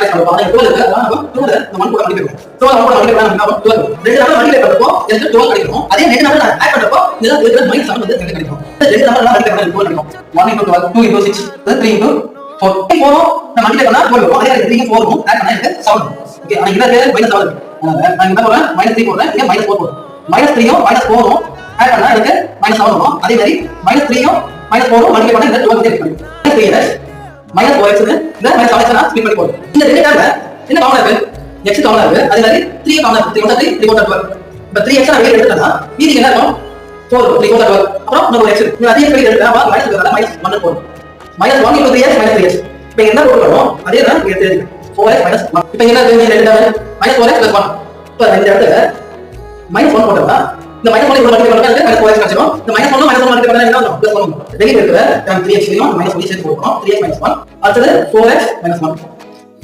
Factorise பண்ணுவோம். அந்த 12 இருக்கு. அதான் நம்ம 2 இந்த 1 கூட மல்டிப்ளை பண்ணுவோம். ஸோ 1 கூட மல்டிப்ளை பண்ணா நமக்கு 12 ரெண்டு நம்பர் மல்டிப்ளை பண்றப்போ எனக்கு 12 கிடைக்கும். அதே ரெண்டு நம்பர் நான் ஆட் பண்றப்போ இதுல இருக்கிற -7 வந்து எனக்கு கிடைக்கும். ரெண்டு நம்பர் நான் மல்டிப்ளை பண்ணா 12 கிடைக்கும். 1 * 12 2 * 6 3 * 4 4 நான் மல்டிப்ளை பண்ணா 12 வரும். அதே 3 க்கு 4 வரும். ஆட் பண்ணா எனக்கு 7 வரும். ஓகே ஆனா இங்க இருக்கு -7 இருக்கு. அதனால நான் என்ன போறேன் -3 போறேன். இங்க -4 போறேன். -3 யும் -4 யும் ஆட் பண்ணா எனக்கு -7 வரும். அதே மாதிரி -3 யும் -4 யும் மல்டிப்ளை பண்ணா எனக்கு 12 கிடைக்கும். -3x -4x ன்னு இந்த -7x நான் ஸ்ப்ளிட் பண்ணி போடுறேன். இந்த ரெண்டு டேர்ம்ல என்ன காமனா இருக்கு? x காமனா இருக்கு. அதே மாதிரி 3 காமனா இருக்கு. 3 * 3 = 12. இப்ப 3x நான் வெளிய எடுத்துட்டா மீதி என்ன இருக்கும்? 4 3 = 12. அப்புறம் இன்னொரு x இருக்கு. நீங்க அதே வெளிய எடுத்தா மைனஸ் இருக்கறதால -1 போடும். -1 * 3x -3x. இப்போ என்ன போடுறோம்? அதே தான் இங்க எடுத்து 4x - 1. இப்போ என்ன இருக்கு? ரெண்டு டேர்ம் -4x + 1. இப்போ இந்த இடத்துல -1 போட்டா இந்த -1 இவ்வளவு மல்டிப்ளை பண்ணா எனக்கு -4x கிடைச்சிரும். இந்த -1 -1 மல்டிப்ளை பண்ணா என்ன ஆகும்? +1 வரும். வெளிய இருக்கிற 3x யும் -1 சேர்த்து போடுறோம். 3x - 1 அடுத்து 4x - 1